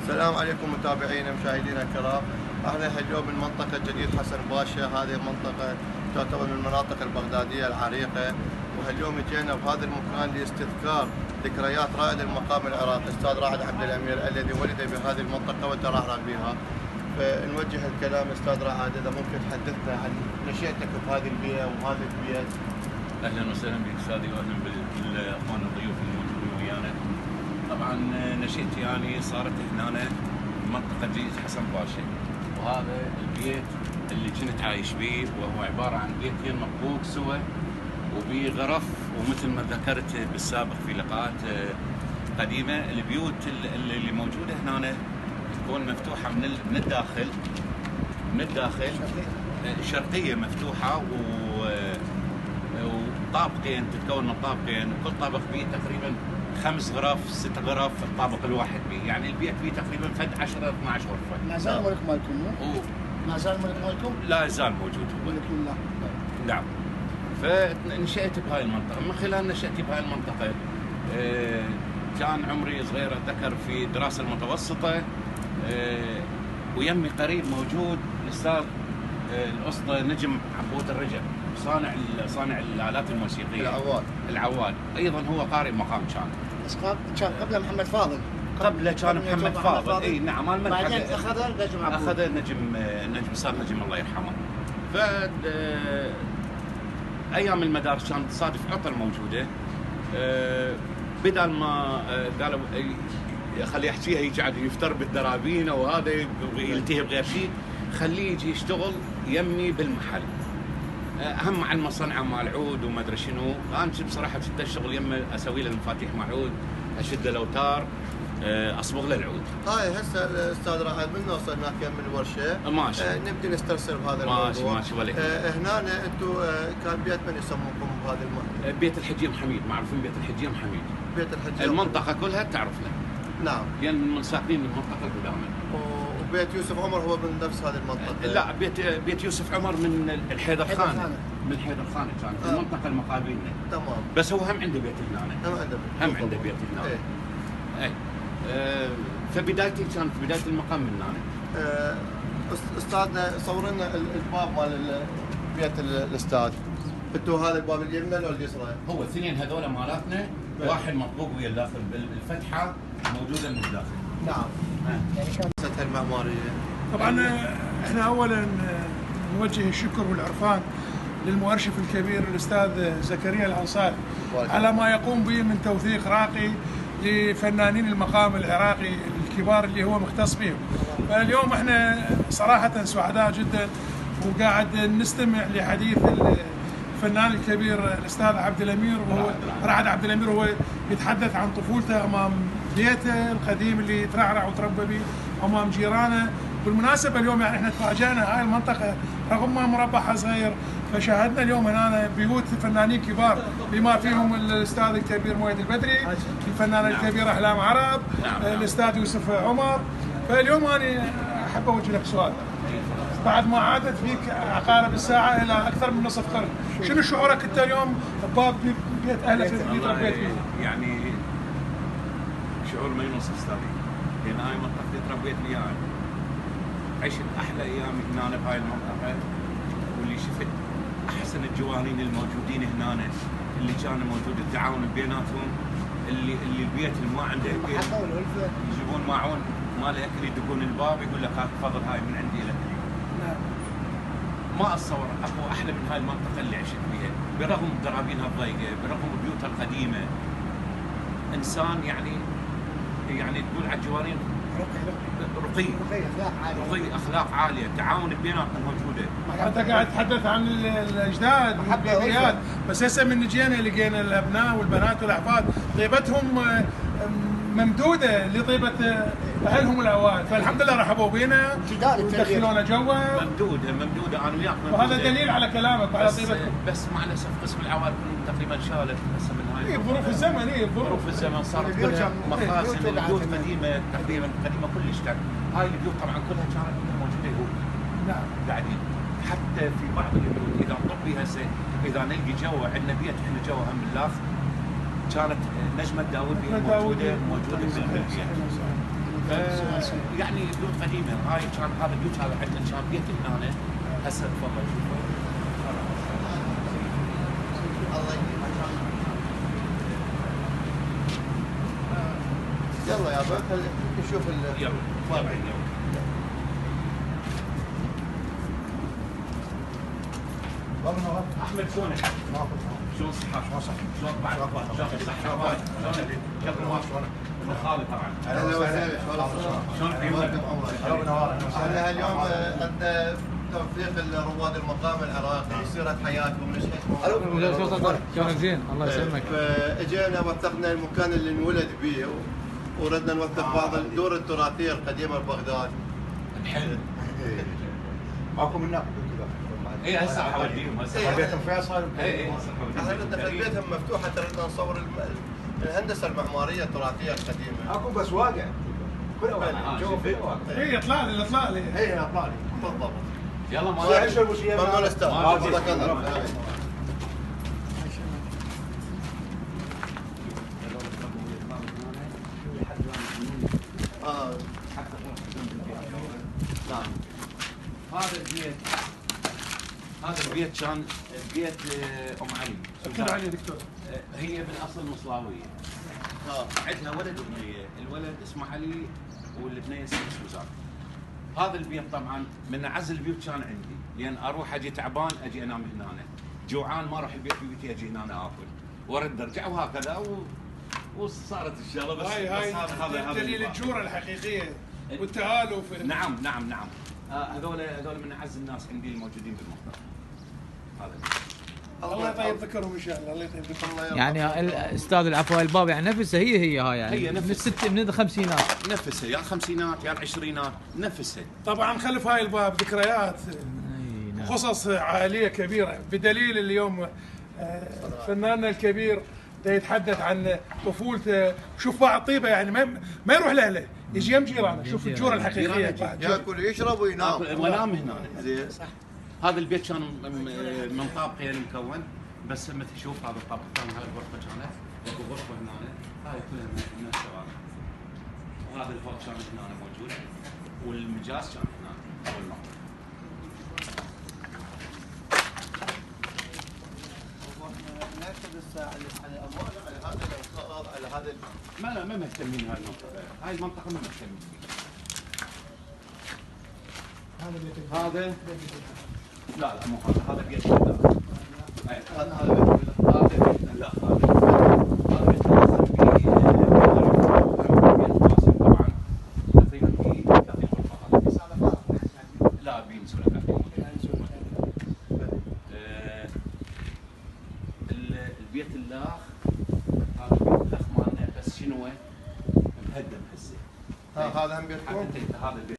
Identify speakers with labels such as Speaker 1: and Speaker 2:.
Speaker 1: السلام عليكم متابعينا مشاهدينا الكرام. احنا اليوم من منطقة جديد حسن باشا. هذه منطقة تعتبر من المناطق البغدادية العريقة، وهاليوم جينا بهذا المكان لاستذكار ذكريات رائد المقام العراقي الاستاذ رائد عبد الامير الذي ولد بهذه المنطقة وترعرع بها. فنوجه الكلام استاذ رائد، اذا ممكن تحدثنا عن نشأتك بهذه البيئة وهذا البيت.
Speaker 2: اهلا وسهلا بك استاذي، واهلا بالاخوان الضيوف الموجودين ويانا. طبعا نشأتي يعني صارت هنا بمنطقه جديد حسن باشا، وهذا البيت اللي كنت عايش به، وهو عباره عن بيتين مطبوق سوا وبغرف. ومثل ما ذكرت بالسابق في لقاءات قديمه، البيوت اللي موجوده هنا تكون مفتوحه من الداخل، شرقيه مفتوحه وطابقين، تتكون من طابقين، وكل طابق فيه تقريبا 5 غرف 6 غرف الطابق الواحد به، يعني البيت فيه تقريبا فد 10 12 غرفه.
Speaker 3: ما زال الملك مالكم؟ ما زال الملك مالكم؟
Speaker 2: لا يزال موجود هو.
Speaker 3: ملك الله.
Speaker 2: نعم. فنشأت بهاي المنطقه، من خلال نشأتي بهاي المنطقه كان عمري صغير، اتذكر في الدراسه المتوسطه، ويمي قريب موجود الاستاذ الاسطى نجم عبود الرجب، صانع الالات الموسيقيه. العواد ايضا هو قارئ مقام كان.
Speaker 3: بس كان قبل محمد فاضل.
Speaker 2: قبل كان محمد فاضل، اي نعم.
Speaker 3: بعدين اخذ نجم عبود.
Speaker 2: اخذ نجم صار نجم الله يرحمه. ف ايام المدارس كانت تصادف عطل موجوده، بدل ما قالوا خليه يحكيها يقعد يفتر بالدرابين وهذا يلتهي بغير شيء، خليه يجي يشتغل يمي بالمحل، اهم مع المصنع مال عود وما ادري شنو. انا بصراحه كنت اشتغل يمه، اسوي له المفاتيح مع عود، اشد له الاوتار، اصبغ له العود.
Speaker 1: هاي هسه الاستاذ رائد من نوصل هناك يم الورشه
Speaker 2: ماشي،
Speaker 1: نبدي نسترسل بهذا الموضوع.
Speaker 2: ماشي ولك.
Speaker 1: هنا انتم كان بيت من يسمونكم بهذا المنطقه؟
Speaker 2: بيت الحجيم حميد، معروفين بيت الحجيم حميد.
Speaker 1: بيت الحجيم
Speaker 2: المنطقه كلها تعرفنا.
Speaker 1: نعم.
Speaker 2: لان من ساكنين المنطقه القدامى.
Speaker 1: وبيت يوسف عمر هو من نفس هذه المنطقه؟
Speaker 2: لا، بيت يوسف عمر من الحيدر خان. من حيدر خان كان في المنطقه المقابلنا.
Speaker 1: تمام.
Speaker 2: بس هو هم عنده بيت هنا. هم عنده بيت هنا. اي. فبدايتي كانت بدايه المقام من هنا.
Speaker 1: استاذنا صور لنا الباب مال بيت الاستاذ. انتم هذا الباب اليمنى ولا اليسرى؟
Speaker 2: هو الاثنين هذول مالاتنا، واحد مطبوق ويا الداخل بالفتحه موجوده من الداخل.
Speaker 1: نعم. يعني شلون المعماريه؟
Speaker 4: طبعا احنا اولا نوجه الشكر والعرفان للمؤرشف الكبير الاستاذ زكريا الانصاري على ما يقوم به من توثيق راقي لفنانين المقام العراقي الكبار اللي هو مختص بهم. فاليوم احنا صراحه سعداء جدا، وقاعد نستمع لحديث الفنان الكبير الاستاذ عبد الامير، وهو رعد عبد الامير، وهو يتحدث عن طفولته امام بيته القديم اللي ترعرع وتربى به امام جيرانه. بالمناسبه اليوم يعني احنا تفاجئنا هاي المنطقه رغم ما مربعها صغير، فشاهدنا اليوم هنا بيوت فنانين كبار بما فيهم الاستاذ الكبير مويد البدري، الفنانه الكبيره احلام عرب، الاستاذ يوسف عمر. فاليوم انا احب اوجه لك سؤال، بعد ما عادت فيك عقارب الساعه الى اكثر من نصف قرن، شنو شعورك انت اليوم بباب بيت اهلك اللي تربيت فيه؟
Speaker 2: يعني شعور ما ينوصف استاذي، لان هاي المنطقه اللي تربيت فيها، عشت احلى ايامي هنا بهاي المنطقه، واللي شفت احسن الجوانين الموجودين هنا، اللي كانوا موجود التعاون بيناتهم، اللي البيت اللي ما عنده بيت يجيبون ماعون مال اكل، يدقون الباب يقول لك هات تفضل هاي من عندي لك. ما اتصور اكو احلى من هاي المنطقه اللي عشت فيها، برغم درابينها الضيقه، برغم بيوتها القديمه. انسان يعني تقول على الجوارين رقي، اخلاق عاليه، تعاون بيناتنا موجوده.
Speaker 4: انت قاعد تتحدث عن الاجداد والبيئات، بس هسه من جينا لقينا الابناء والبنات والاحفاد طيبتهم ممدوده لطيبه اهلهم الاوائل، فالحمد لله رحبوا بينا ودخلونا جوا.
Speaker 2: ممدوده انا وياك،
Speaker 4: وهذا دليل على كلامك وعلى طيبتكم.
Speaker 2: بس مع الاسف قسم العوائل تقريبا شالت هسه من هاي
Speaker 4: ظروف الزمن.
Speaker 2: ظروف الزمن صارت كلها مخازن، البيوت قديمه تقريبا قديمه كلش. هاي البيوت طبعا كلها كانت موجوده يهود.
Speaker 4: نعم.
Speaker 2: قاعدين حتى في بعض البيوت اذا نطب بها هسه، اذا نلقي جوا عندنا بيت احنا جوا هم باللاف، كانت نجمه داوود موجوده بالبيت. يعني بيوت قديمه، هاي كان هذا البيوت هذا عندنا كان بيت هنا هسه تفضل شوفوا.
Speaker 1: الله يلا يا ابا نشوف
Speaker 2: يلا احمد شلونك؟ شلون صحتك؟ شلون بعد؟ شلون شلون خالد طبعا.
Speaker 1: اهلا وسهلا.
Speaker 2: شلون حيوك؟
Speaker 1: احنا اليوم عندنا توثيق رواد المقام العراقي، سيرة حياتهم نشأتهم.
Speaker 5: شلونك زين؟ الله يسلمك.
Speaker 1: فاجينا وثقنا المكان اللي انولد به وردنا نوثق بعض الدور التراثية القديمة ببغداد.
Speaker 2: حلو.
Speaker 6: ماكو منا
Speaker 2: اي هسه حوديهم هسه.
Speaker 6: بيتهم فيصل.
Speaker 2: اي هسه
Speaker 1: احنا
Speaker 2: حوديهم.
Speaker 1: بدنا في بيتهم مفتوح حتى ردنا نصور الهندسة المعمارية التراثية القديمة.
Speaker 6: اكو بس واقع كله واقع جو فيه واقع.
Speaker 4: اي اطلع لي.
Speaker 6: اي اطلع لي
Speaker 1: بالضبط.
Speaker 2: يلا ما
Speaker 1: ممنون استاذ. جزاك الله.
Speaker 2: نعم. هذا البيت كان بيت ام علي.
Speaker 4: شكرا علي دكتور.
Speaker 2: هي بالاصل مصلاويه. عندها ولد وبنيه، الولد اسمه علي والبنيه اسمها سوزان. هذا البيت طبعا من اعز البيوت كان عندي، لان اروح اجي تعبان اجي انام هنا، جوعان ما اروح البيت في بيتي اجي هنا اكل وارد ارجع وهكذا وصارت الشغله. بس
Speaker 4: هاي دليل الجوره الحقيقيه والتآلف.
Speaker 2: نعم. هذول من اعز الناس عندي الموجودين بالمنطقه. هذا
Speaker 4: الله يطيب ذكرهم ان شاء الله. الله يطيب ذكرهم.
Speaker 5: يعني الاستاذ العفو الباب يعني نفسها هي هاي يعني
Speaker 2: هي نفسها.
Speaker 5: من الخمسينات
Speaker 2: نفسها يا الخمسينات يا العشرينات نفسها.
Speaker 4: طبعا خلف هاي الباب ذكريات قصص عائليه كبيره، بدليل اليوم فناننا الكبير يتحدث عن طفولته. شوف بعض طيبه يعني ما يروح لاهله، يجي يم جيرانه. شوف الجوره الحقيقيه بعد.
Speaker 1: ياكل ويشرب وينام.
Speaker 2: ونام هنا. زين صح. هذا البيت كان من طابقين مكون، بس لما تشوف هذا الطابق الثاني هاي الغرفه كانت اكو غرفه هنا، هاي كلها من الشوارع. وهذا الفوق كان هنا موجود، والمجاز كان هنا او المقبره.
Speaker 1: على هذا
Speaker 2: ما مهتمين هاي المنطقه، هاي المنطقه ما مهتمين فيها. هذا لا مو هذا بيت لا طبعا لا بينسوا البيت الاخ هذا بيت الاخ مالنا، بس شنو مهدم هسه.
Speaker 1: هذا هم بيتكم؟
Speaker 2: هذا البيت